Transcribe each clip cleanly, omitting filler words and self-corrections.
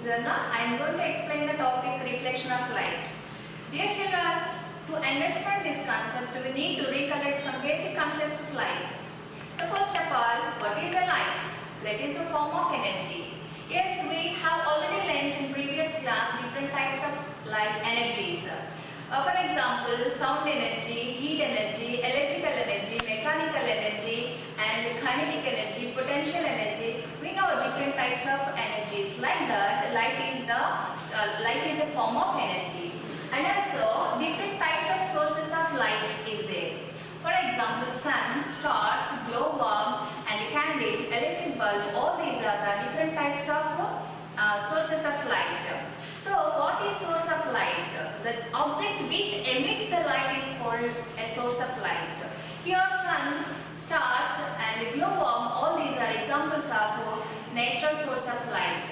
Zarna. I am going to explain the topic reflection of light. Dear children, to understand this concept, we need to recollect some basic concepts of light. So first of all, what is a light? Light is the form of energy. Yes, we have already learned in previous class different types of light energies. For example, sound energy, heat energy, electrical energy, mechanical energy, and kinetic energy, potential energy. We know different types of energies. Like that, light is a form of energy. And also, different types of sources of light is there. For example, sun, stars, glowworm, and candle, electric bulb. All these are the different types of sources of light. So, what is source of light? The object which emits the light is called a source of light. Here, sun, stars, and glowworm. All these are examples of natural source of light.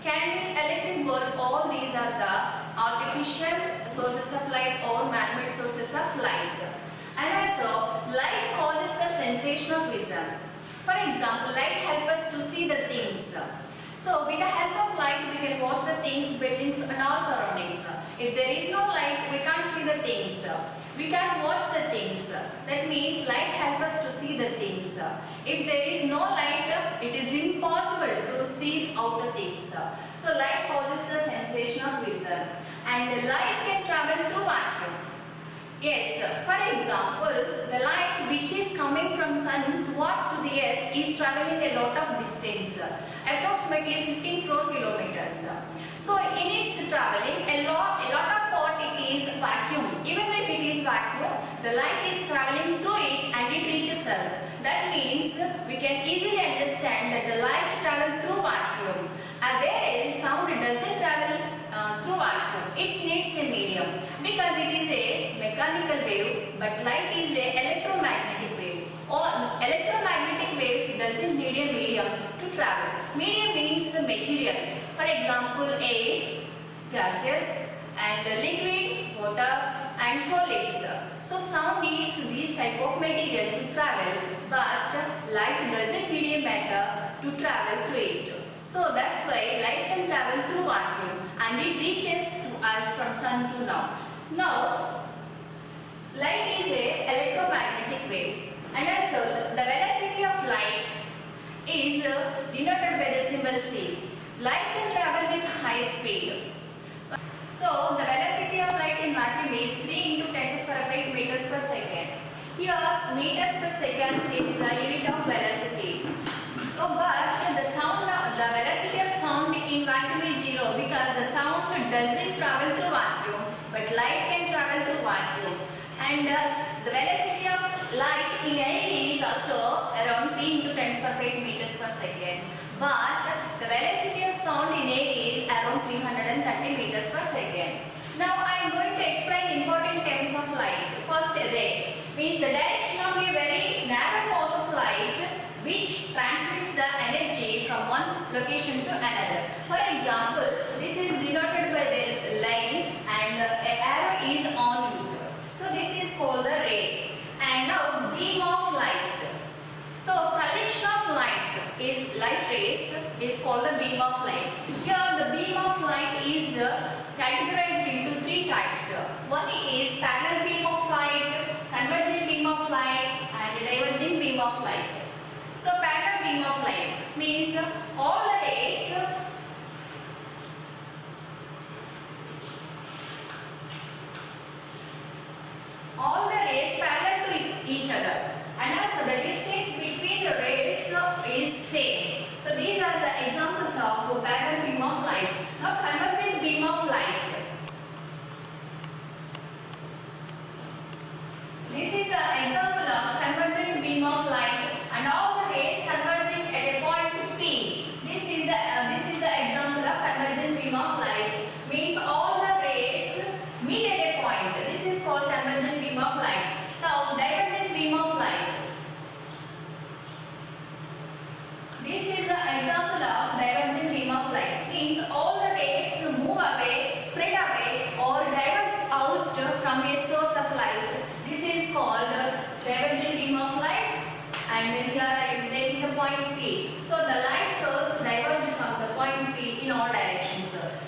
Candle, electric bulb. All these are the artificial sources of light or man-made sources of light. And also, light causes the sensation of vision. For example, light helps us to see the things. So, with the help of light, we can watch the things, buildings and our surroundings. If there is no light, we can't see the things. We can't watch the things. That means light helps us to see the things. If there is no light, it is impossible to see out the things. So, light causes the sensation of vision. And light can travel through vacuum. Yes, for example, the light which is coming from sun towards to the earth is traveling a lot of distance, approximately 15 crore kilometers. So in its traveling, a lot of part it is vacuum. Even if it is vacuum, the light is traveling through it and it reaches us. That means we can easily understand that the light travels through vacuum. Whereas sound doesn't travel through vacuum. It needs a medium because it is a mechanical wave, but light is a electromagnetic wave. Or electromagnetic waves doesn't need a medium to travel. Medium means the material. For example, air, gases, and liquid, water, and solids. So sound needs these type of material to travel, but light doesn't need a matter to travel through it. So that's why light can travel through vacuum and it reaches to us from sun to now. Now, light is a electromagnetic wave, and also the velocity of light is denoted by the symbol c. Light can travel with high speed. So the velocity of light in vacuum is 3 into 10 to the power 8 meters per second. Here meters per second is the unit of velocity. But the velocity of sound in vacuum is 0 because the sound doesn't travel through vacuum, but light can travel through vacuum. And the velocity of light in air is also around 3 into 10 to the power 8 meters per second. But the velocity of sound in air is around 330 meters per second. Now I am going to explain important terms of light. First, ray means the direction of a very narrow path of light which transmits the energy from one location to another. For example, this is denoted by the line and an arrow is on it. So this is called the ray. And now beam of light. So collection of light is light rays is called the beam of light. Here the beam of light is categorized into 3 types. One is parallel beam of light, convergent beam of light, and diverging beam of light. So parallel beam of light means all the rays parallel to each other, and also the distance between the rays is same. So these are the examples of parallel beam of light. Now convergent beam of light. This is the example of convergent beam of light, and all the rays converging at a point P. This is the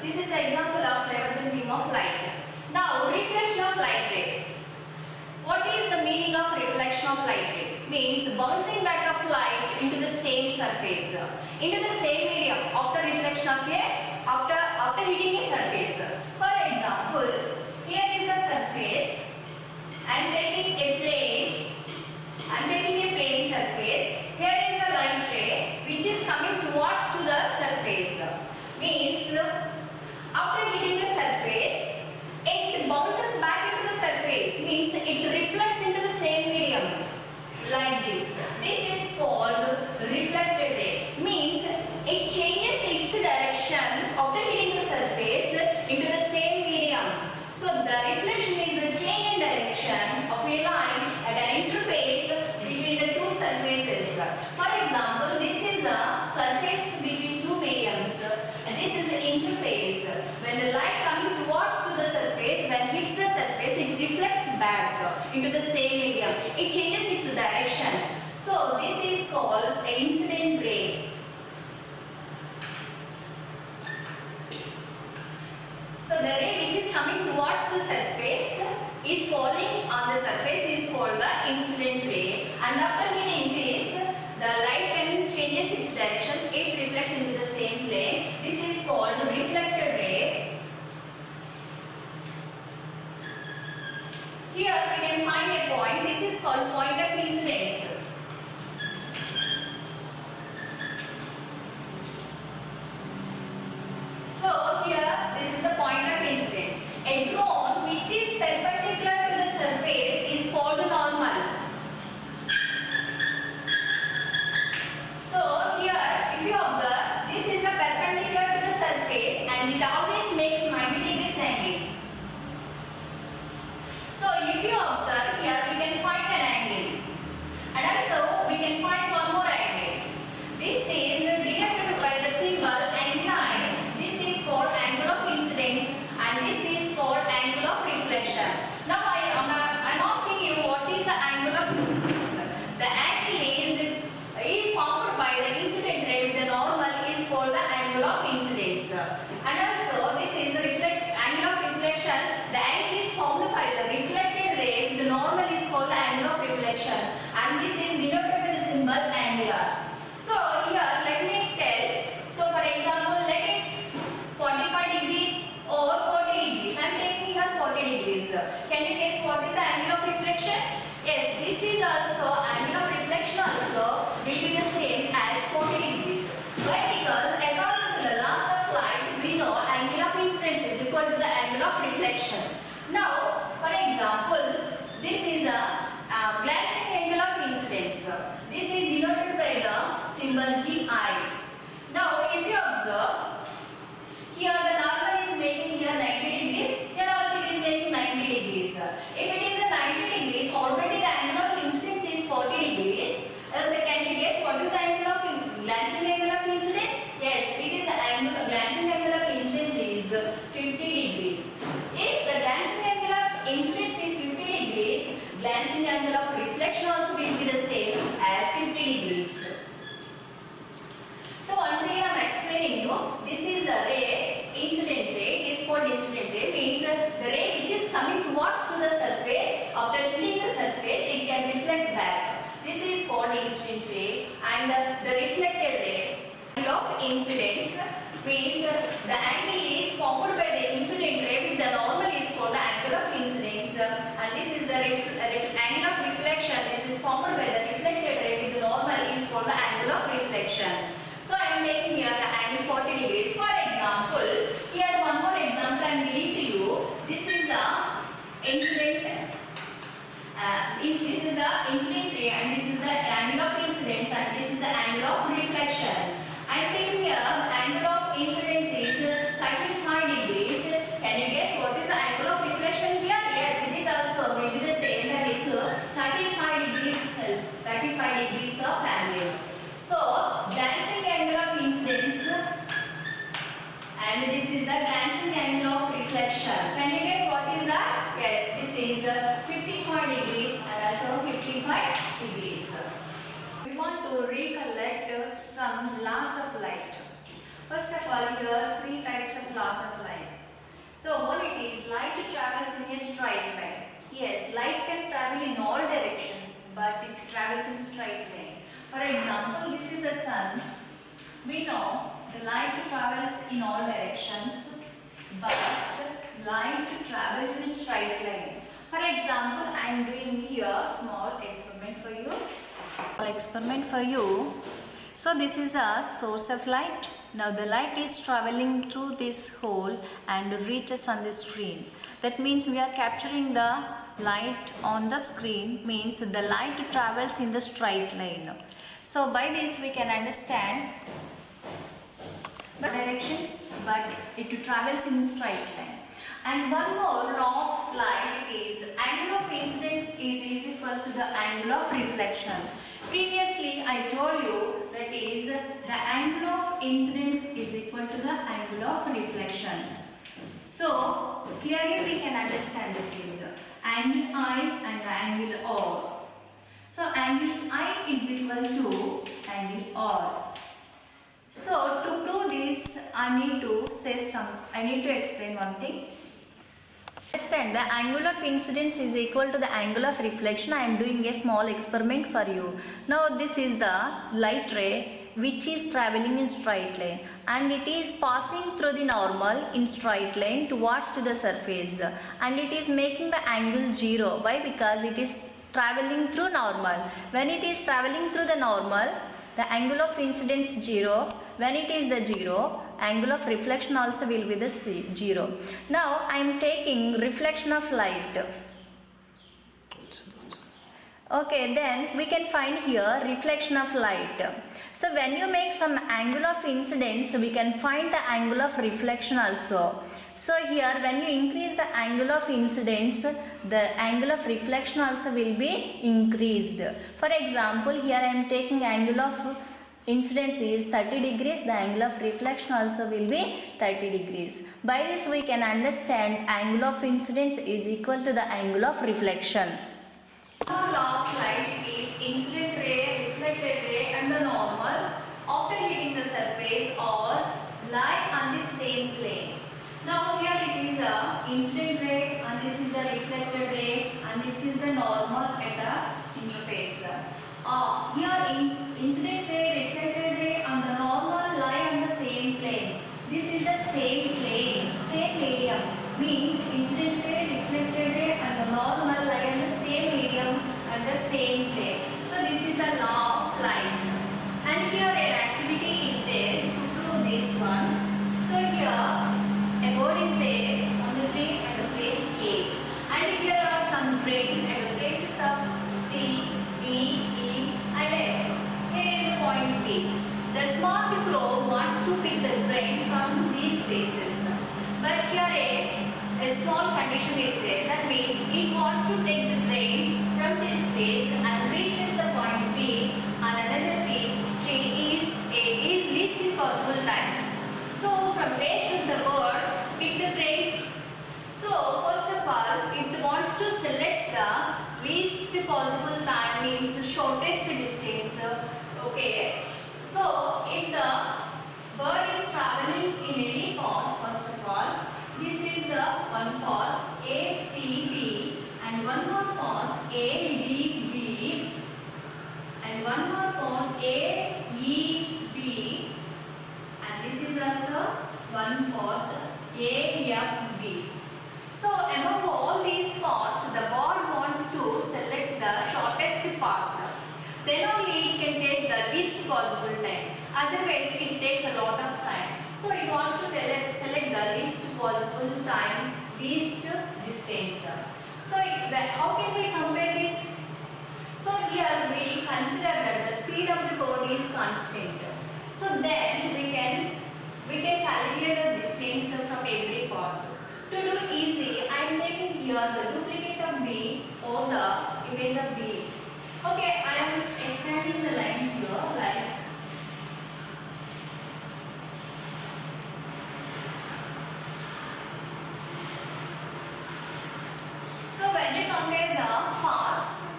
This is the example of divergent beam of light. Now, reflection of light ray. What is the meaning of reflection of light ray? Means bouncing back of light into the same surface, into the same medium after reflection of after hitting a surface. For example, here is the surface. I am taking a plane. I am taking a plane surface. Here is the light ray which is coming towards to the surface. Means after hitting the surface, it bounces back into the surface. Means it reflects into the same medium like this. This is called reflected ray. Means it changes its direction after hitting the surface into the same medium. So the reflection is the change in direction of a light at an interface between the two surfaces. For example, this is the surface between two mediums and this is the interface. When the light coming towards to the surface, when it hits the surface, it reflects back into the same medium. It changes its direction. So this is called an incident ray. So the ray which is coming towards the surface is falling on the surface is called the incident ray, and after hitting this, the light can changes its direction. It reflects into the same plane. This is called reflected ray. Here we can find a point. This is called point of incidence. So here this is the point of incidence. A drone which is perpendicular to the surface is called normal. So here if you observe, this is the perpendicular to the surface and it always makes 90 degrees angle. So if you observe here, we can find an angle and also we can find one more angle. This is denoted by the symbol angline. This is called angle of incidence and this is called angle of reflection. Now I'm asking you, what is the angle of incidence? The angle is formed by the incident ray with the normal is called the angle of incidence. And also this is the angle of reflection. The angle is formed by the reflected ray with the normal is called the angle of reflection and this is denoted by the symbol angular. So here let me tell. So for example, let it 45 degrees or 40 degrees. I am taking as 40 degrees. Can you guess what is the angle of reflection? Yes, this is also angle of reflection also will be the same as 40 degrees. Why? Because according to the laws of light, we know angle of incidence is equal to the angle of reflection. Now, for example, this is a glancing angle of incidence. This is denoted by the symbol GI. Now, if you observe, here the normal is making here 90 degrees, here also it is making 90 degrees. If it is a 90 degrees, already the angle of incidence is 40 degrees. So can you guess what is the angle of glancing angle of incidence? Yes, it is glancing angle of incidence is 50 degrees. If the glancing angle of incidence is 50 degrees, glancing angle of reflection also will be the same as 50 degrees. So once again I am explaining you, this is the ray, incident ray. It is called incident ray, means the ray which is coming towards to the surface, after hitting the surface it can reflect back. This is called incident ray, and the reflected ray. Angle of incidence means the angle is formed by the incident ray with the normal is called the angle of incidence, and this is the angle of reflection. This is formed by the reflected ray with the normal is called the angle of reflection. So I am making here the angle 40 degrees. For example, here one more example I am giving to you. This is the incident. This is the incident ray and this is the angle of incidence and this is the angle of reflection. I am taking here the angle of incidence is 35 degrees. Can you guess what is the angle of reflection here? Yes, it is also will be the same, that is 35 degrees. 35 degrees of angle. So glancing angle of incidence and this is the glancing angle of reflection. Can you guess what is that? Yes, this is 55 degrees and also 55 degrees. We want to recollect some laws of light. First of all, here three types of laws of light. So one, it is light travels in a straight line. Yes, light can travel in all directions, but it travels in straight line. For example, this is the sun. We know the light travels in all directions, but light travels in a straight line. For example, I am doing here small experiment for you. So this is a source of light. Now the light is traveling through this hole and reaches on the screen. That means we are capturing the light on the screen, means the light travels in the straight line. So by this we can understand the directions, but it travels in straight line. And one more law of light is angle of incidence is equal to the angle of reflection. Previously I told you that is the angle of incidence is equal to the angle of reflection. So clearly we can understand this is angle I and angle R. So angle I is equal to angle R. So to prove this I need to explain one thing. Understand, the angle of incidence is equal to the angle of reflection. I am doing a small experiment for you. Now this is the light ray which is traveling in straight line, and it is passing through the normal in straight line towards to the surface, and it is making the angle 0. Why? Because it is traveling through normal. When it is traveling through the normal, the angle of incidence 0. When it is the 0, angle of reflection also will be the 0. Now I am taking reflection of light. Okay, then we can find here reflection of light. So when you make some angle of incidence, we can find the angle of reflection also. So here when you increase the angle of incidence, the angle of reflection also will be increased. For example, here I am taking angle of incidence is 30 degrees, the angle of reflection also will be 30 degrees. By this we can understand angle of incidence is equal to the angle of reflection. Our law of light is incident ray, reflected ray and the normal after hitting the surface or lie on the same plane. Now here it is the incident ray and this is the reflected ray and this is the normal at the interface. Here in incident ray, reflected ray and the normal lie on the same plane. This is the same plane, same medium. Means incident ray, reflected ray and the normal lie on the same medium and the same plane. So this is the law of light. And here an activity is there to prove this one. So here a board is there on the tree at the place A. And here are some brains at the places of C, D, E and F. Here is a point B. The smart crow wants to pick the grain from these places. But here a small condition is there. That means it wants to take the grain from this place and reaches the point B on another tree is least possible time. So from where should the bird pick the grain? So first of all, it wants to select the least possible time, means the shortest distance. Okay. So if the bird is traveling in any path, first of all, this is the one path ACB and one more path ADB and one more path AEB, and this is also one path AFB. So among all these paths, the bird wants to select the shortest path. Then only it can take the least possible time. Otherwise it takes a lot of time. So it wants to select the least possible time, least distance. So how can we compare this? So here we consider that the speed of the bird is constant. So then we can calculate the distance from every path. To do easy, I am taking here the duplicate of B or the image of B. Okay, I am extending the lines here like so. When we compare the paths,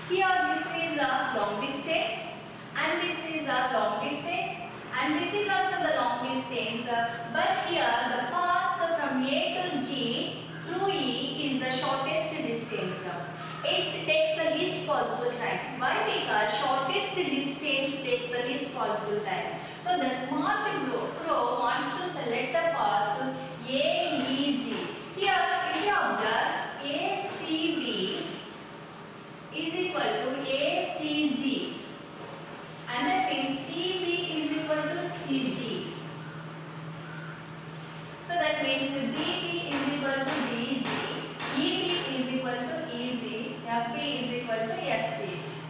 here this is a long distance and this is a long distance and this is also the long distance. distance, but here the path from A to G through E is the shortest distance. It takes the least possible time. Why? Because shortest distance takes the least possible time. So the smart crow wants to select the path AEG. Here, if you observe, ACB is equal to ACG, and that means CB is equal to CG. So that means DB is equal to DG, EB is equal to EC, FB is equal to FG.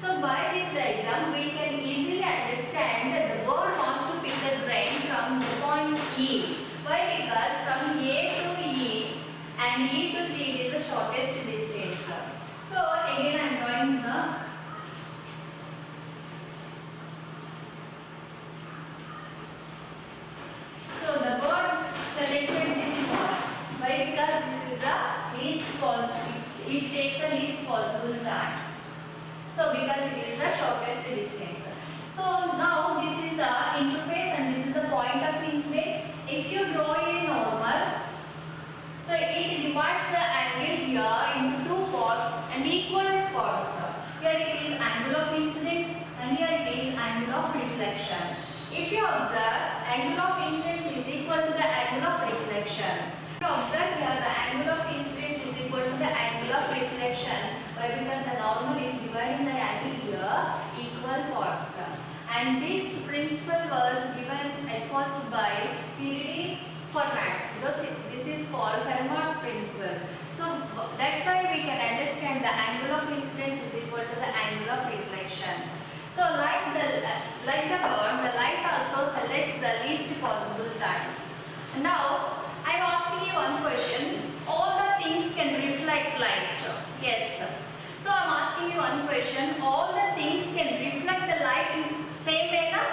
So by this diagram, we can easily understand that the bird wants to pick the grain from the point E. Why? Because from A to E and E to G is the shortest distance. So again I am drawing the bird selected this path. Why? Because this is the least possible. It takes the least possible time. So because it is the shortest distance. So now this is the interface and this is the point of incidence. If you draw a normal, so it divides the angle here into two parts and equal parts. Here it is angle of incidence and here it is angle of reflection. If you observe, angle of incidence is equal to the angle of reflection. If you observe here, the angle of incidence is equal to the angle of reflection. Why? Because the normal is dividing the angle here equal parts. And this principle was given at first by Faraday for maths. This is called Fermat's principle. So that's why we can understand the angle of incidence is equal to the angle of reflection. So like the bird, the light also selects the least possible time. Now I am asking you one question. All the things can reflect light. Yes. So I am asking you one question. All the things can reflect the light in same manner?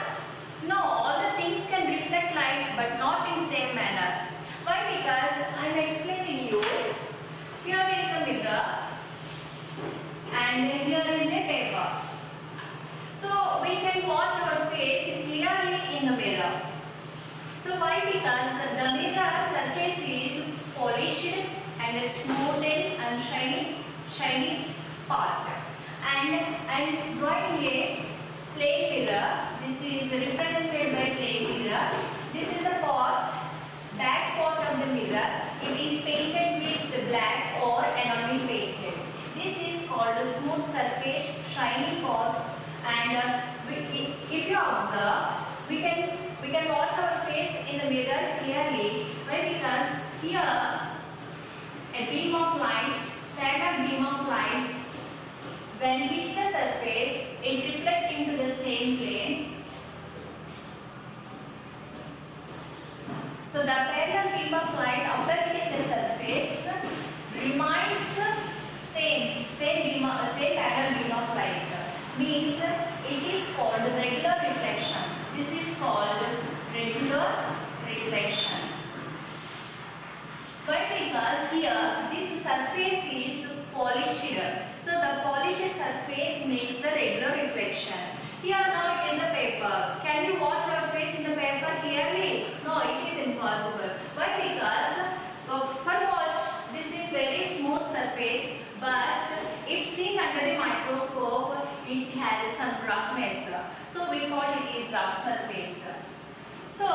No, all the things can reflect light but not in same manner. Why? Because I am explaining you. Here is the mirror and here is a paper. So we can watch our face clearly in the mirror. So why? Because the mirror surface is polished and smooth and shiny part. And drawing a plane mirror, this is represented by plane mirror. This is the part, back part of the mirror. It is painted with black or enamel painted. This is called a smooth surface, shiny part. And if you observe, we can watch our face in the mirror clearly. Why? Because here a beam of light, standard beam of light, when hits the surface, it reflects into the same plane. So the parallel beam of light after hitting the surface remains same parallel beam of light. Means it is called regular reflection. This is called regular reflection. Why? Because here this surface is polished. So the polished surface makes the regular reflection. Here now it is a paper. Can you watch our face in the paper clearly? No, it is impossible. Why? Because for watch, this is very smooth surface, but if seen under the microscope, it has some roughness. So we call it is rough surface. So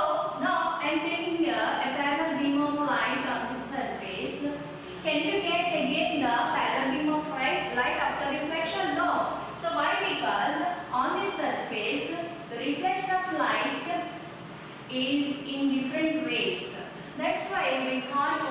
now I am taking here a parallel beam of light on this surface. Can you get again the parallel beam of light after reflection? No. So why? Because on this surface, the reflection of light is in different ways. That's why we can't